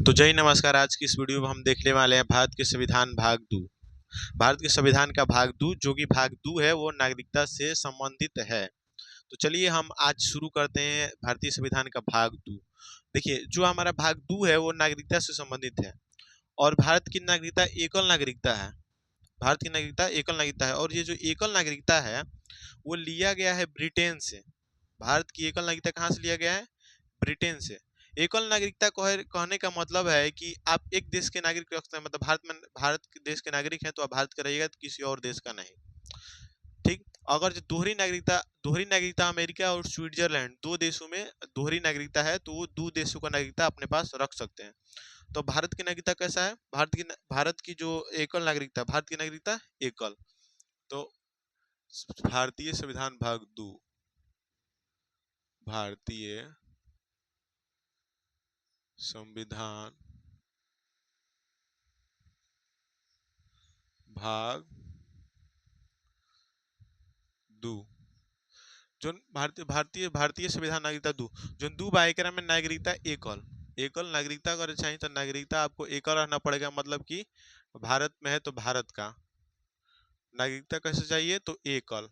तो जय नमस्कार। आज की इस वीडियो में हम देखने वाले हैं भारत के संविधान भाग 2। भारत के संविधान का भाग 2 जो कि भाग 2 है वो नागरिकता से संबंधित है। तो चलिए हम आज शुरू करते हैं भारतीय संविधान का भाग 2। देखिए जो हमारा भाग 2 है वो नागरिकता से संबंधित है और भारत की नागरिकता एकल नागरिकता है। भारत की नागरिकता एकल नागरिकता है और ये जो एकल नागरिकता है वो लिया गया है ब्रिटेन से। भारत की एकल नागरिकता कहाँ से लिया गया है? ब्रिटेन से। एकल नागरिकता कहने का मतलब है कि आप एक देश के नागरिक रख सकते हैं, मतलब भारत के देश के नागरिक हैं तो आप भारत का रहिएगा, तो किसी और देश का नहीं। ठीक। अगर जो दोहरी नागरिकता अमेरिका और स्विट्जरलैंड दो देशों में दोहरी नागरिकता है तो वो दो देशों का नागरिकता अपने पास रख सकते हैं। तो भारत की नागरिकता कैसा है? भारत की जो एकल नागरिकता, भारत की नागरिकता एकल। तो भारतीय संविधान भाग 2, भारतीय संविधान भाग 2 जो भारतीय भारतीय संविधान नागरिकता 2 जो 2 बा एकरा में नागरिकता एकल नागरिकता अगर चाहिए तो नागरिकता आपको एकल रहना पड़ेगा, मतलब कि भारत में है तो भारत का नागरिकता कैसे चाहिए तो एकल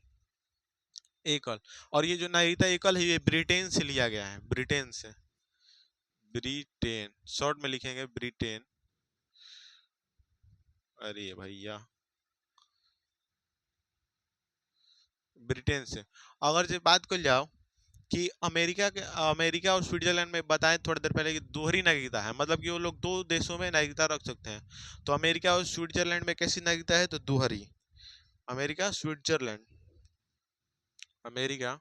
एकल। और ये जो नागरिकता एकल है ये ब्रिटेन से लिया गया है, ब्रिटेन से। ब्रिटेन शॉर्ट में लिखेंगे ब्रिटेन। अरे भैया ब्रिटेन से। अगर जो बात कर जाओ कि अमेरिका और स्विट्जरलैंड में बताएं थोड़ी देर पहले कि दोहरी नागरिकता है, मतलब कि वो लोग दो देशों में नागरिकता रख सकते हैं। तो अमेरिका और स्विट्जरलैंड में कैसी नागरिकता है तो दोहरी। America Switzerland, America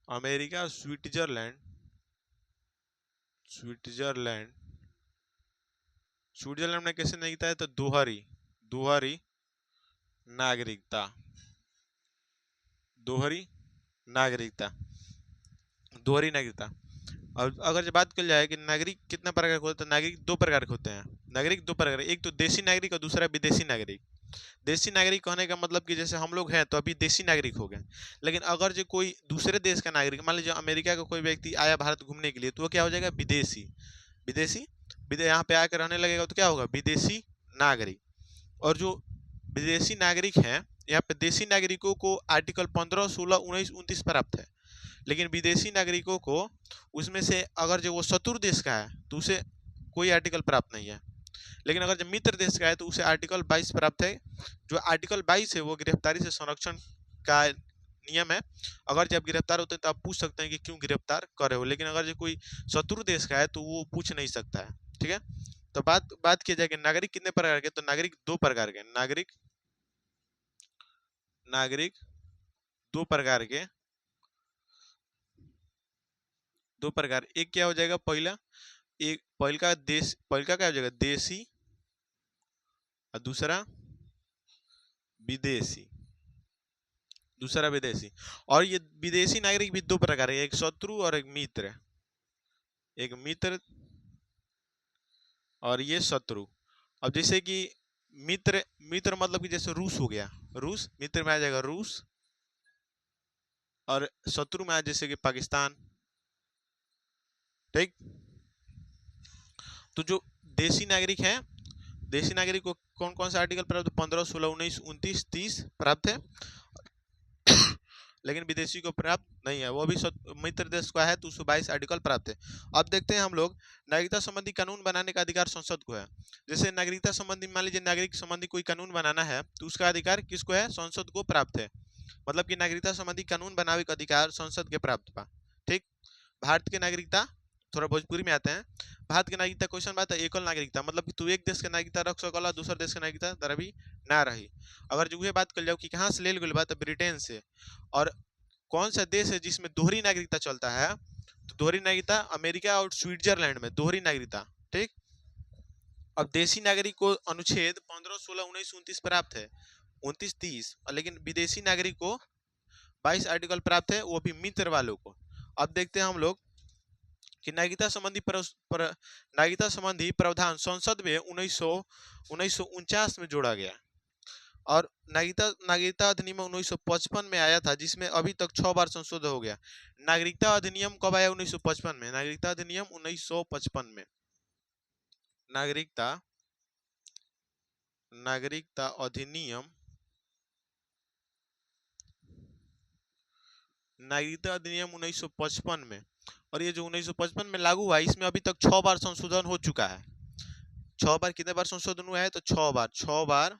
America Switzerland, Switzerland Switzerland में कैसी नागरिकता है तो दोहरी दोहरी नागरिकता, दोहरी नागरिकता, दोहरी नागरिकता। और अगर जो बात की जाए कि नागरिक कितना प्रकार के होते हैं, नागरिक दो प्रकार के होते हैं। नागरिक दो प्रकार, एक तो देशी नागरिक और दूसरा विदेशी नागरिक। देशी नागरिक कहने का मतलब कि जैसे हम लोग हैं तो अभी देशी नागरिक हो गए, लेकिन अगर जो कोई दूसरे देश का नागरिक, मान लीजिए अमेरिका का कोई व्यक्ति आया भारत घूमने के लिए, तो वो क्या हो जाएगा? विदेशी। विदेशी यहाँ पे आकर रहने लगेगा तो क्या होगा? विदेशी नागरिक। और जो विदेशी नागरिक हैं, यहाँ पे देशी नागरिकों को आर्टिकल 15, 16, 19, 29 प्राप्त है, लेकिन विदेशी नागरिकों को उसमें से अगर जो वो शत्रु देश का है तो उसे कोई आर्टिकल प्राप्त नहीं है, लेकिन अगर जब मित्र देश का है तो उसे आर्टिकल 22 प्राप्त है। जो आर्टिकल 22 है वो गिरफ्तारी से संरक्षण का नियम है। अगर जब गिरफ्तार होते हैं तो आप पूछ सकते हैं कि क्यों गिरफ्तार करे हो, लेकिन अगर जो कोई शत्रु देश का है तो वो पूछ नहीं सकता है। ठीक है। तो बात किया जाए कि नागरिक कितने प्रकार के, तो नागरिक दो प्रकार के, नागरिक दो प्रकार के, दो प्रकार। एक क्या हो जाएगा? पहल का क्या हो जाएगा? देशी और दूसरा विदेशी, दूसरा विदेशी। और ये विदेशी नागरिक भी दो प्रकार है, एक शत्रु और एक मित्र। एक मित्र और ये शत्रु। अब जैसे कि मित्र मित्र मतलब कि जैसे रूस हो गया, रूस मित्र में आ जाएगा रूस, और शत्रु में आ जैसे कि पाकिस्तान। ठीक। तो जो देशी नागरिक है, देशी नागरिक को कौन कौन सा आर्टिकल प्राप्त? 15, 16, 19, 29, 30 प्राप्त है, लेकिन विदेशी को प्राप्त नहीं है। वो भी मित्र देश का है तो उसको 22 आर्टिकल प्राप्त है। अब देखते हैं हम लोग नागरिकता संबंधी कानून बनाने का अधिकार संसद को है। जैसे नागरिकता संबंधी, मान लीजिए नागरिक संबंधी कोई कानून बनाना है तो उसका अधिकार किसको है? संसद को प्राप्त है। मतलब कि नागरिकता संबंधी कानून बनाने का अधिकार संसद के प्राप्त बा। ठीक। भारत की नागरिकता, थोड़ा भोजपुरी में आते हैं। भारत की नागरिकता क्वेश्चन बात है एकल नागरिकता, मतलब कि तू एक देश के नागरिकता रख सकला, दूसरे देश के नागरिकता तरह भी ना रही। अगर जो बात कर जाओ कि कहाँ से ले गई बात, ब्रिटेन से। और कौन सा देश है जिसमें दोहरी नागरिकता चलता है? तो दोहरी नागरिकता अमेरिका और स्विट्जरलैंड में दोहरी नागरिकता। ठीक। अब देशी नागरिक को अनुच्छेद 15, 16, 19, 29 प्राप्त है, 29, 30, लेकिन विदेशी नागरिक को 22 आर्टिकल प्राप्त है, वो भी मित्र वालों को। अब देखते हैं हम लोग कि नागरिकता संबंधी प्रावधान संसद में 1949 में जोड़ा गया। और नागरिकता अधिनियम 1955 में आया था, जिसमें अभी तक 6 बार संशोधन हो गया। नागरिकता अधिनियम कब आया? 1955 में। नागरिकता अधिनियम 1955 में। नागरिकता अधिनियम नागरिकता अधिनियम 1955 में। और ये जो 1955 में लागू हुआ, इसमें अभी तक 6 बार संशोधन हो चुका है। 6 बार कितने बार संशोधन हुआ है? तो 6 बार।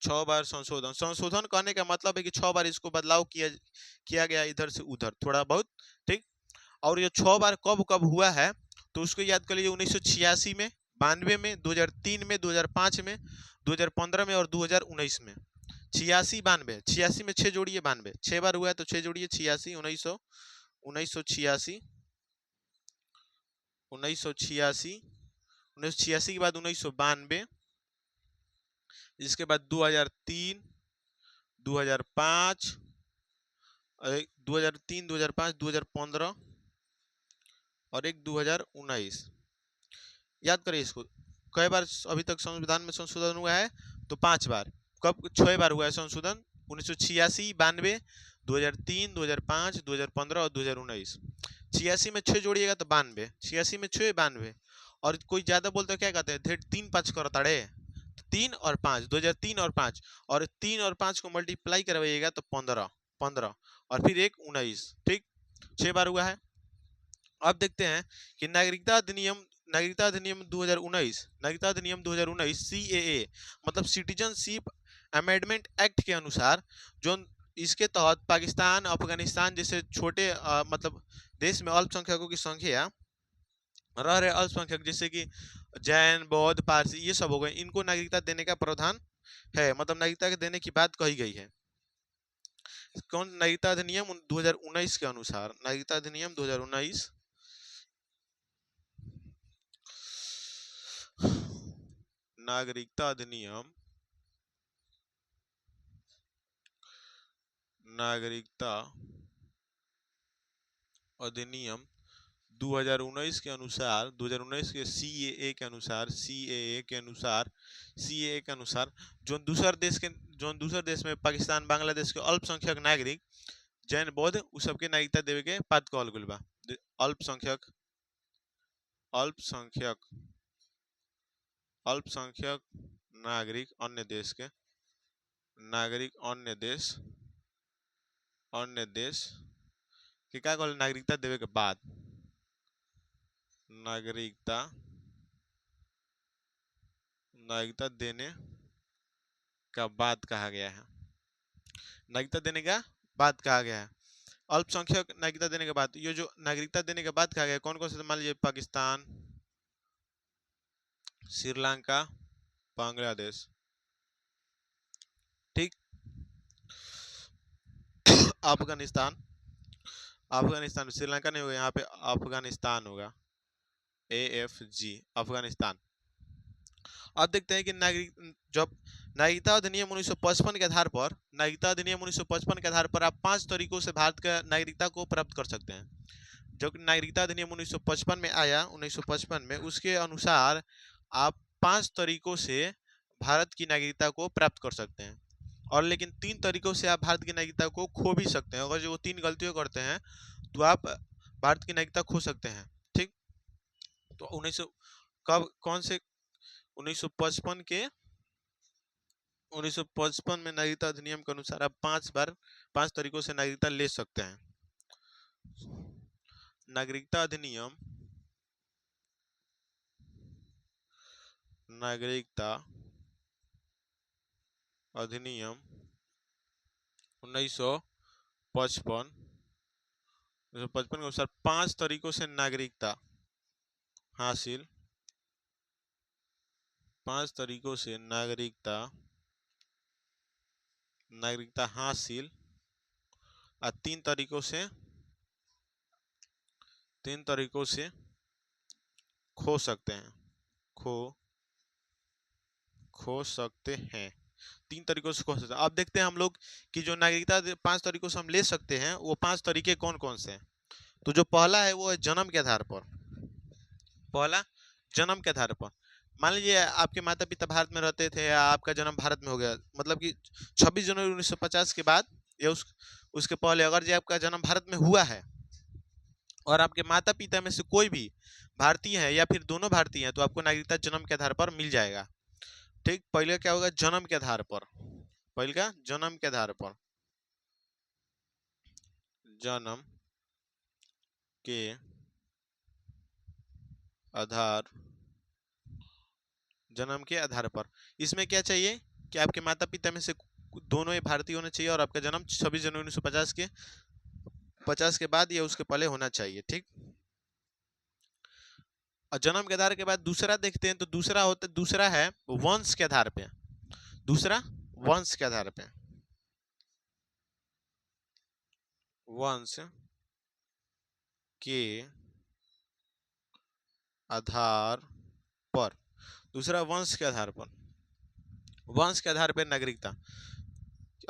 6 बार संशोधन। संशोधन कहने का मतलब है कि 6 बार इसको बदलाव किया गया इधर से उधर थोड़ा बहुत, ठीक। और ये 6 बार कब कब हुआ है तो उसको याद कर लीजिए। 1986 में, 92 में, 2003 में, 2005 में, 2015 में और 2019 में। 86, 92। 86 में 6 जोड़िए 92, 6 बार हुआ है तो 6 जोड़िए 86। 1986 1986 के बाद 1992, इसके बाद 2003, 2005, 2003, 2005, 2015 और एक 2019। याद करिए इसको। कई बार अभी तक संविधान में संशोधन हुआ है? तो 5 बार। कब? 6 बार हुआ है संशोधन। 1986, 92, 2003, 2005, 2015 और 2019। 86 में 6 जोड़िएगा तो 92। 86 में 6, 92। और कोई ज्यादा बोलते क्या कहते हैं? 3 5 करताड़े, 3 और 5, 2003 और 5, और 3 और 5 को मल्टीप्लाई करवाइएगा तो 15, 15 और फिर एक 19, ठीक। 6 बार हुआ है। अब देखते हैं कि नागरिकता अधिनियम 2019, नागरिकता अधिनियम 2019 CAA मतलब सिटीजनशिप अमेंडमेंट एक्ट के अनुसार, जो इसके तहत पाकिस्तान, अफगानिस्तान जैसे छोटे मतलब देश में अल्पसंख्यकों की संख्या रह रहे अल्पसंख्यक, जैसे कि जैन, बौद्ध, पारसी, ये सब हो गए, इनको नागरिकता देने का प्रावधान है, मतलब नागरिकता देने की बात कही गई है। कौन? नागरिकता अधिनियम 2019 के अनुसार। नागरिकता अधिनियम 2019 नागरिकता अधिनियम 2019 के अनुसार, 2019 के CAA के अनुसार जो दूसर देश में पाकिस्तान, बांग्लादेश के अल्पसंख्यक नागरिक जैन, बौद्ध उ सबके नागरिकता देवे के बात कहल गइल बा। अल्पसंख्यक नागरिक अन्य देश के का कहल? नागरिकता देवे के बाद, नागरिकता देने का बाद कहा गया है। नागरिकता देने का बाद कहा गया है। अल्पसंख्यक नागरिकता देने के बाद, ये जो नागरिकता देने के बाद कहा गया कौन कौन से? मान लीजिए पाकिस्तान, श्रीलंका, बांग्लादेश, ठीक। अफगानिस्तान, श्रीलंका नहीं होगा, यहाँ पे अफगानिस्तान होगा, AFG, अफगानिस्तान। अब देखते हैं कि नागरिकता अधिनियम 1955 के आधार पर, आप 5 तरीकों से भारत का नागरिकता को प्राप्त कर सकते हैं। जब नागरिकता अधिनियम 1955 में आया, 1955 में, उसके अनुसार आप 5 तरीकों से भारत की नागरिकता को प्राप्त कर सकते हैं। और लेकिन 3 तरीकों से आप भारत की नागरिकता को खो भी सकते हैं। अगर जो 3 गलतियों करते हैं तो आप भारत की नागरिकता खो सकते हैं, ठीक। तो 1955 में नागरिकता अधिनियम के अनुसार आप 5 तरीकों से नागरिकता ले सकते हैं। नागरिकता अधिनियम 1955 के अनुसार 5 तरीकों से नागरिकता हासिल, 5 तरीकों से नागरिकता हासिल और 3 तरीकों से खो सकते हैं, खो सकते हैं। 3 तरीकों से खो सकते हैं। अब देखते हैं हम लोग कि जो नागरिकता 5 तरीकों से हम ले सकते हैं, वो 5 तरीके कौन कौन से हैं। तो जो पहला है वो है जन्म के आधार पर। मान लीजिए आपके माता पिता भारत में रहते थे या आपका जन्म भारत में हो गया, मतलब कि 26 जनवरी 1950 के बाद या उसके पहले अगर जो आपका जन्म भारत में हुआ है और आपके माता पिता में से कोई भी भारतीय है या फिर दोनों भारतीय हैं, तो आपको नागरिकता जन्म के आधार पर मिल जाएगा। ठीक, पहले क्या होगा, जन्म के आधार पर, पहले का जन्म के आधार पर, जन्म के आधार, जन्म के आधार पर। इसमें क्या चाहिए कि आपके माता पिता में से दोनों ही भारतीय होने चाहिए और आपका जन्म 26 जनवरी 1950 के बाद या उसके पहले होना चाहिए। ठीक, और जन्म के आधार के बाद दूसरा देखते हैं, तो दूसरा है वंश के आधार पे, दूसरा वंश के आधार पे, वंश के आधार पर, दूसरा वंश के आधार पर, वंश के आधार पर नागरिकता।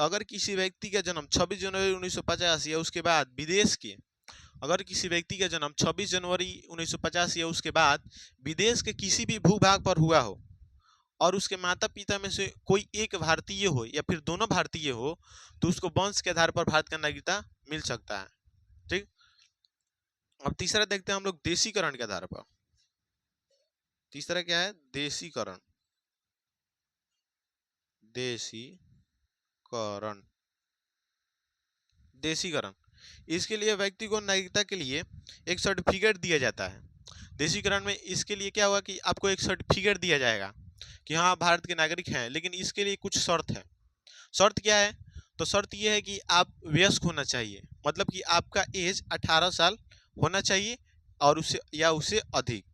अगर किसी व्यक्ति का जन्म 26 जनवरी 1950 या उसके बाद विदेश के, अगर किसी व्यक्ति का जन्म 26 जनवरी 1950 या उसके बाद विदेश के किसी भी भूभाग पर हुआ हो और उसके माता पिता में से कोई एक भारतीय हो या फिर दोनों भारतीय हो, तो उसको वंश के आधार पर भारत का नागरिकता मिल सकता है। ठीक, अब तीसरा देखते हैं हम लोग देशीकरण के आधार पर। तीसरा क्या है, देशीकरण, देशीकरण, देशीकरण। इसके लिए व्यक्ति को नागरिकता के लिए एक सर्टिफिकेट दिया जाता है। देशीकरण में इसके लिए क्या हुआ कि आपको एक सर्टिफिकेट दिया जाएगा कि हाँ भारत के नागरिक हैं, लेकिन इसके लिए कुछ शर्त है। शर्त क्या है, तो शर्त यह है कि आप वयस्क होना चाहिए, मतलब कि आपका एज 18 साल होना चाहिए और उससे या उससे अधिक।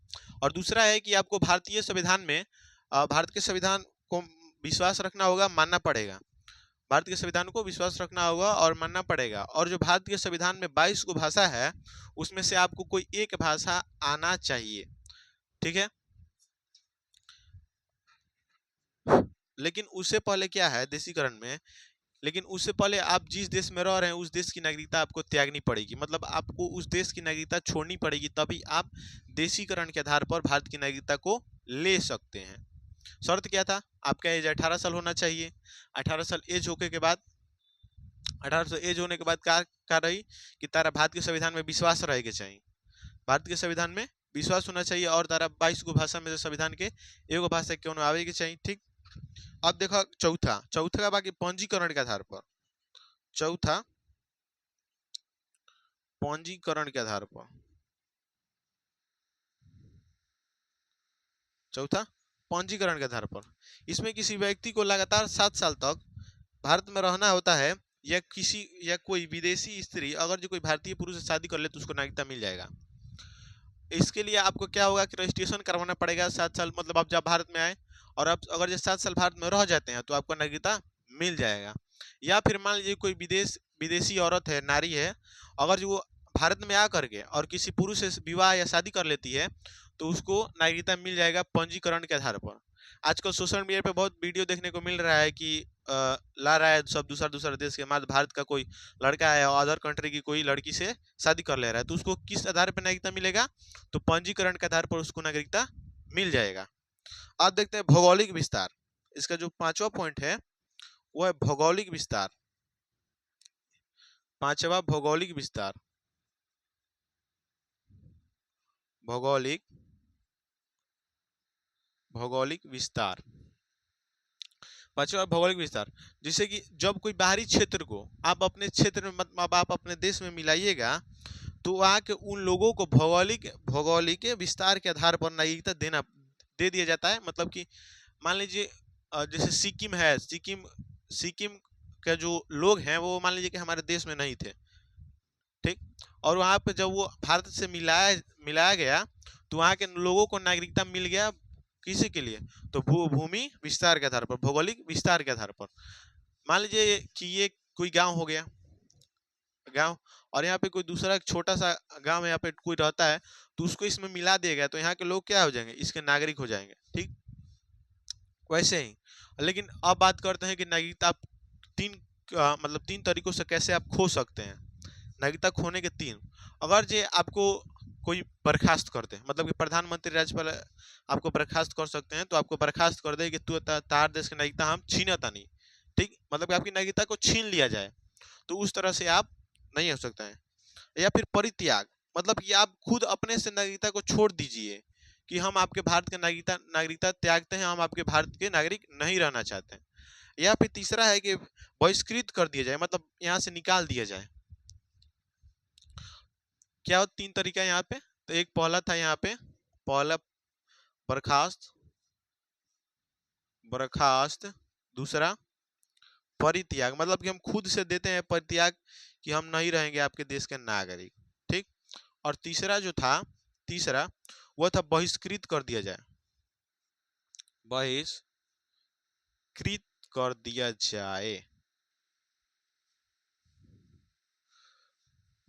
और दूसरा है कि आपको भारतीय संविधान में भारत के संविधान को विश्वास रखना होगा, मानना पड़ेगा। भारत के संविधान को विश्वास रखना होगा और मानना पड़ेगा। और जो भारत के संविधान में 22 को भाषा है, उसमें से आपको कोई एक भाषा आना चाहिए। ठीक है, लेकिन उससे पहले क्या है देशीकरण में, लेकिन उससे पहले आप जिस देश में रह रहे हैं उस देश की नागरिकता आपको त्यागनी पड़ेगी, मतलब आपको उस देश की नागरिकता छोड़नी पड़ेगी, तभी आप देशीकरण के आधार पर भारत की नागरिकता को ले सकते हैं। शर्त क्या था, आपका एज 18 साल होना चाहिए। 18 साल एज होने के बाद 18 साल एज होने के बाद क्या रही कि तारा भारत के संविधान में विश्वास रहेगा चाहिए, भारत के संविधान में विश्वास होना चाहिए और तारा 22 गो भाषा में से संविधान के एगो भाषा क्यों आवे के चाहिए। ठीक, अब देखो चौथा का बाकी पंजीकरण के आधार पर, चौथा पंजीकरण के आधार पर, चौथा पंजीकरण के आधार पर। इसमें किसी व्यक्ति को लगातार 7 साल तक भारत में रहना होता है या कोई विदेशी स्त्री अगर जो कोई भारतीय पुरुष से शादी कर ले तो उसको नागरिकता मिल जाएगा। इसके लिए आपको क्या होगा कि रजिस्ट्रेशन करवाना पड़ेगा 7 साल, मतलब आप जब भारत में आए और आप अगर जो 7 साल भारत में रह जाते हैं तो आपको नागरिकता मिल जाएगा। या फिर मान लीजिए कोई विदेशी औरत है, नारी है, अगर जो वो भारत में आ करके और किसी पुरुष से विवाह या शादी कर लेती है तो उसको नागरिकता मिल जाएगा पंजीकरण के आधार पर। आजकल सोशल मीडिया पे बहुत वीडियो देखने को मिल रहा है कि ला रहा है सब दूसरा देश के बाद भारत का कोई लड़का है और अदर कंट्री की कोई लड़की से शादी कर ले रहा है, तो उसको किस आधार पर नागरिकता मिलेगा, तो पंजीकरण के आधार पर उसको नागरिकता मिल जाएगा। अब देखते हैं भौगोलिक विस्तार। इसका जो 5वां पॉइंट है वो है भौगोलिक विस्तार। 5वां भौगोलिक विस्तार, भौगोलिक विस्तार, 5वां भौगोलिक विस्तार। जिससे कि जब कोई बाहरी क्षेत्र को आप अपने क्षेत्र में मतलब आप अपने देश में मिलाइएगा तो वहाँ के उन लोगों को भौगोलिक विस्तार के आधार पर नागरिकता दे दिया जाता है। मतलब कि मान लीजिए जैसे सिक्किम है, सिक्किम के जो लोग हैं वो मान लीजिए कि हमारे देश में नहीं थे, ठीक, और वहाँ पे जब वो भारत से मिलाया गया तो वहाँ के लोगों को नागरिकता मिल गया। किसी के लिए, तो भूमि विस्तार के आधार पर, भौगोलिक विस्तार के आधार पर। मान लीजिए कि ये कोई गांव हो गया, गांव, और यहाँ पे कोई दूसरा छोटा सा गांव यहाँ पे कोई रहता है तो उसको इसमें मिला दिया गया तो यहाँ के लोग क्या हो जाएंगे, इसके नागरिक हो जाएंगे। ठीक, वैसे ही लेकिन अब बात करते हैं कि नागरिकता आप मतलब 3 तरीकों से कैसे आप खो सकते हैं। नागरिकता खोने के 3, अगर जे आपको कोई बर्खास्त कर दे, मतलब कि प्रधानमंत्री राज्यपाल आपको बर्खास्त कर सकते हैं, तो आपको बर्खास्त कर दे कि तू तार देश की नागरिकता हम छीनता नहीं, ठीक, मतलब कि आपकी नागरिकता को छीन लिया जाए, तो उस तरह से आप नहीं हो सकता है। या फिर परित्याग, मतलब कि आप खुद अपने से नागरिकता को छोड़ दीजिए कि हम आपके भारत के नागरिकता नागरिकता त्यागते हैं, हम आपके भारत के नागरिक नहीं रहना चाहते हैं। या फिर तीसरा है कि बहिष्कृत कर दिया जाए, मतलब यहाँ से निकाल दिया जाए। क्या हो, तीन तरीका है यहाँ पे। तो एक पहला था यहाँ पे, पहला बर्खास्त, बर्खास्त, दूसरा परित्याग, मतलब कि हम खुद से देते हैं परित्याग कि हम नहीं रहेंगे आपके देश के नागरिक, ठीक। और तीसरा जो था, तीसरा वो था बहिष्कृत कर दिया जाए, बहिष्कृत कर दिया जाए,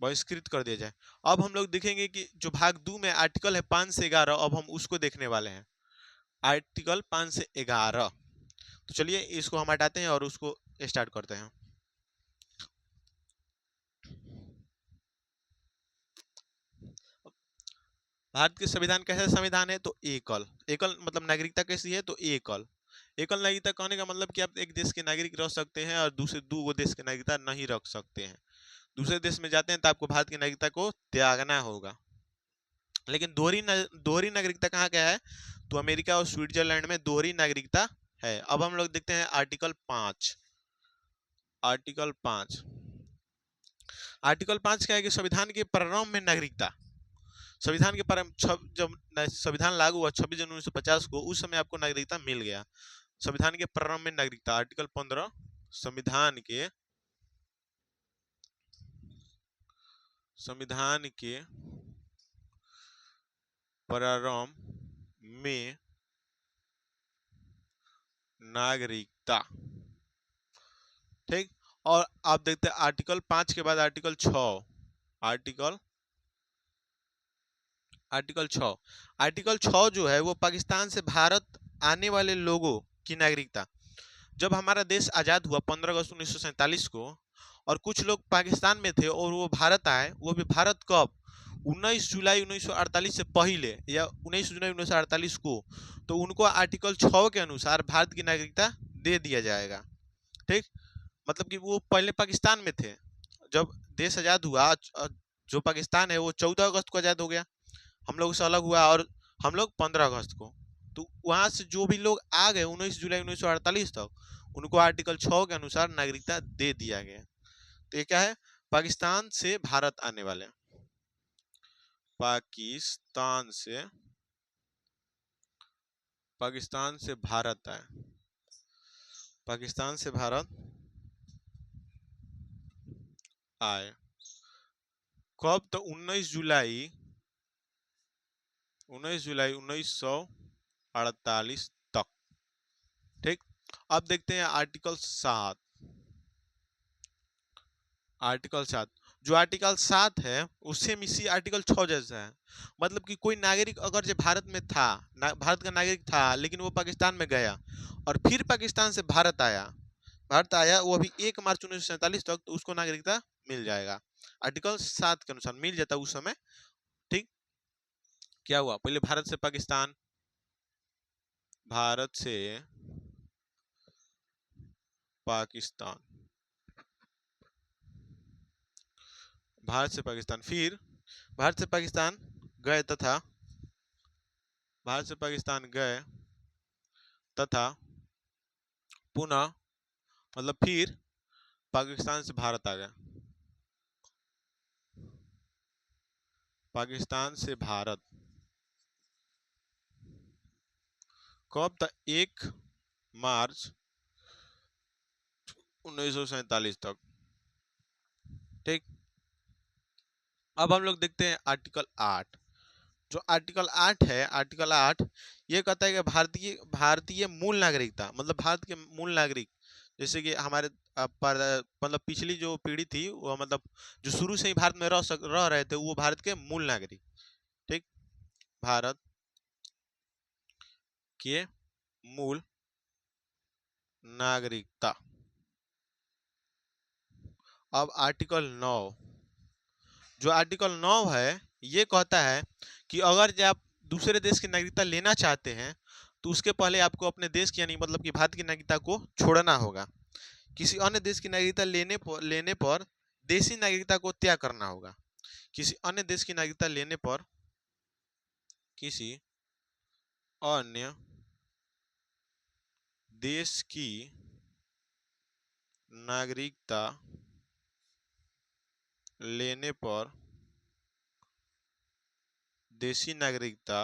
बहिष्कृत कर दिया जाए। अब हम लोग देखेंगे कि जो भाग 2 में आर्टिकल है 5 से 11, अब हम उसको देखने वाले हैं, आर्टिकल 5 से 11। तो चलिए इसको हम हटाते हैं और उसको स्टार्ट करते हैं। भारत के संविधान कैसा संविधान है, तो एकल, एकल मतलब नागरिकता कैसी है, तो एकल, एकल नागरिकता कहने का मतलब कि आप एक देश के नागरिक रह सकते हैं और दूसरे दो देश के नागरिकता नहीं रख सकते हैं। दूसरे देश में जाते हैं तो आपको भारत की नागरिकता को त्यागना होगा। लेकिन दोहरी नागरिकता कहाँ क्या है, तो अमेरिका और स्विट्जरलैंड में दोहरी नागरिकता है। अब हम लोग देखते हैं आर्टिकल 5, आर्टिकल 5, आर्टिकल 5 क्या है कि संविधान के प्रारंभ में नागरिकता, संविधान के जब संविधान लागू हुआ 26 जनवरी 1950 को, उस समय आपको नागरिकता मिल गया। संविधान के प्रारंभ में नागरिकता, आर्टिकल 15, संविधान के प्रारंभ में नागरिकता, ठीक। और आप देखते हैं आर्टिकल 5 के बाद आर्टिकल 6, आर्टिकल आर्टिकल 6, आर्टिकल 6 जो है वो पाकिस्तान से भारत आने वाले लोगों की नागरिकता, जब हमारा देश आज़ाद हुआ 15 अगस्त 1947 को, और कुछ लोग पाकिस्तान में थे और वो भारत आए, वो भी भारत कब, 19 जुलाई 1948 से पहले या 19 जुलाई 1948 को, तो उनको आर्टिकल 6 के अनुसार भारत की नागरिकता दे दिया जाएगा, ठीक। मतलब कि वो पहले पाकिस्तान में थे, जब देश आज़ाद हुआ, जो पाकिस्तान है वो 14 अगस्त को आज़ाद हो गया, हम लोग से अलग हुआ, और हम लोग 15 अगस्त को, तो वहां से जो भी लोग आ गए 19 जुलाई 1948 तक, उनको आर्टिकल 6 के अनुसार नागरिकता दे दिया गया। तो ये क्या है, पाकिस्तान से भारत आने वाले, पाकिस्तान से, पाकिस्तान से भारत आए, पाकिस्तान से भारत आए कब, तो 19 जुलाई 1948 तक, ठीक। अब देखते हैं आर्टिकल 7, आर्टिकल 7, जो आर्टिकल 7 है उससे इसी आर्टिकल 6 जैसा है। मतलब कि कोई नागरिक अगर जो भारत में था, भारत का नागरिक था, लेकिन वो पाकिस्तान में गया और फिर पाकिस्तान से भारत आया, वो अभी 1 मार्च 1947 तक, तो उसको नागरिकता मिल जाएगा, आर्टिकल 7 के अनुसार मिल जाता उस समय, ठीक। क्या हुआ, पहले भारत से पाकिस्तान, भारत से पाकिस्तान, भारत से पाकिस्तान, फिर भारत से पाकिस्तान गए तथा, भारत से पाकिस्तान गए तथा पुनः, मतलब फिर पाकिस्तान से भारत आ गए, पाकिस्तान से भारत कब तक, 1 मार्च 1947 तक, ठीक। अब हम लोग देखते हैं आर्टिकल 8, जो आर्टिकल 8 है, आर्टिकल 8 ये कहता है कि भारतीय भारतीय मूल नागरिकता, मतलब भारत के मूल नागरिक, जैसे कि हमारे मतलब पिछली जो पीढ़ी थी वो, मतलब जो शुरू से ही भारत में रह रहे थे, वो भारत के मूल नागरिक, ठीक, भारत के मूल नागरिकता। अब आर्टिकल 9, जो आर्टिकल 9 है ये कहता है कि अगर जब आप दूसरे देश की नागरिकता लेना चाहते हैं तो उसके पहले आपको अपने देश की यानी मतलब कि भारत की नागरिकता को छोड़ना होगा। किसी अन्य देश की नागरिकता लेने पर देशी नागरिकता को त्याग करना होगा। किसी अन्य देश की नागरिकता लेने पर किसी अन्य देश की नागरिकता लेने पर देशी नागरिकता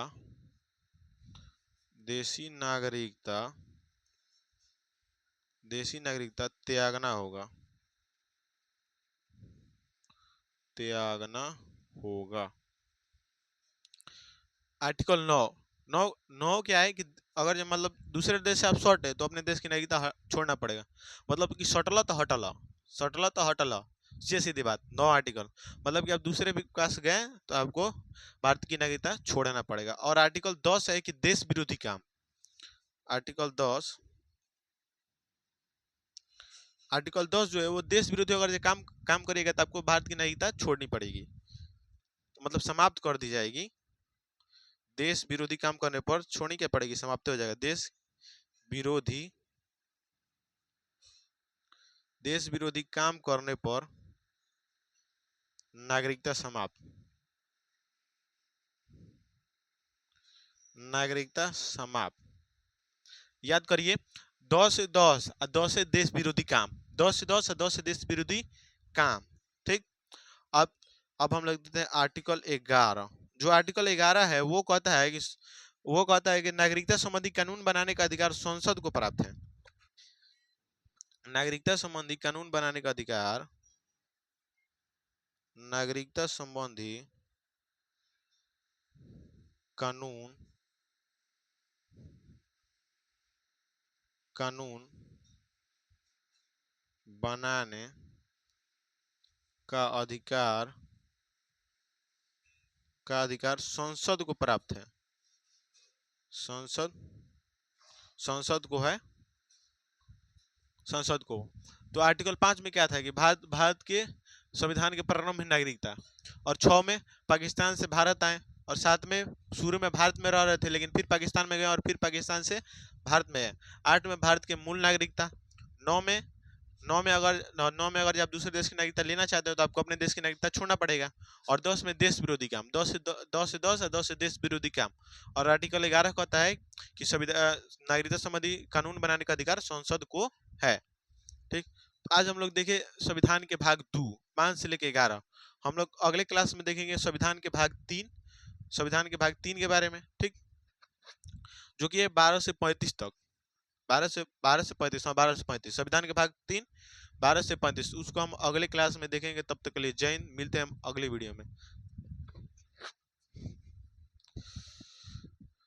देशी नागरिकता देशी नागरिकता त्यागना होगा त्यागना होगा। आर्टिकल 9 9 9 क्या है कि अगर जो मतलब दूसरे देश से आप सॉर्ट है तो अपने देश की नागरिकता छोड़ना पड़ेगा। मतलब कि सटला तो हटला, सटला तो हटला, सीधी सीधी बात। 9 आर्टिकल मतलब कि आप दूसरे भी पास गए तो आपको भारत की नागरिकता छोड़ना पड़ेगा। और आर्टिकल 10 है कि देश विरोधी काम। आर्टिकल 10 जो है वो देश विरोधी अगर ये काम काम करिएगा तो आपको भारत की नागरिकता छोड़नी पड़ेगी, तो मतलब समाप्त कर दी जाएगी। देश विरोधी काम करने पर छोड़नी क्या पड़ेगी, समाप्त हो जाएगा। विरोधी देश विरोधी काम करने पर नागरिकता समाप्त, नागरिकता समाप्त। याद करिए 10 से 10 और 10 से देश विरोधी काम, 10 से 10 और 10 से देश विरोधी काम। ठीक। अब अब हम लिख देते हैं आर्टिकल 11। जो आर्टिकल 11 है वो कहता है कि नागरिकता संबंधी कानून बनाने का अधिकार संसद को प्राप्त है। नागरिकता संबंधी कानून बनाने का अधिकार नागरिकता संबंधी कानून कानून बनाने का अधिकार संसद को प्राप्त है। संसद संसद को है, संसद को। तो आर्टिकल 5 में क्या था कि भारत के संविधान के प्रारंभ में नागरिकता, और 6 में पाकिस्तान से भारत आए, और 7 में शुरू में भारत में रह रहे थे लेकिन फिर पाकिस्तान में गए और फिर पाकिस्तान से भारत में आए। 8 में भारत के मूल नागरिकता। 9 में 9 में अगर आप दूसरे देश की नागरिकता लेना चाहते हो तो आपको अपने देश की नागरिकता छोड़ना पड़ेगा। और 10 में देश विरोधी काम, 10 और 10 से देश विरोधी काम। और आर्टिकल 11 कहता है कि नागरिकता संबंधी कानून बनाने का अधिकार संसद को है। ठीक। तो आज हम लोग देखे संविधान के भाग 2 5 से लेकर 11। हम लोग अगले क्लास में देखेंगे संविधान के भाग 3, संविधान के भाग 3 के बारे में। ठीक। जो कि है 12 से 35 तक, 12 से 35, हाँ 12 से 35 संविधान के भाग 3 12 से 35। उसको हम अगले क्लास में देखेंगे। तब तक के लिए जय हिंद। मिलते हैं हम अगले वीडियो में।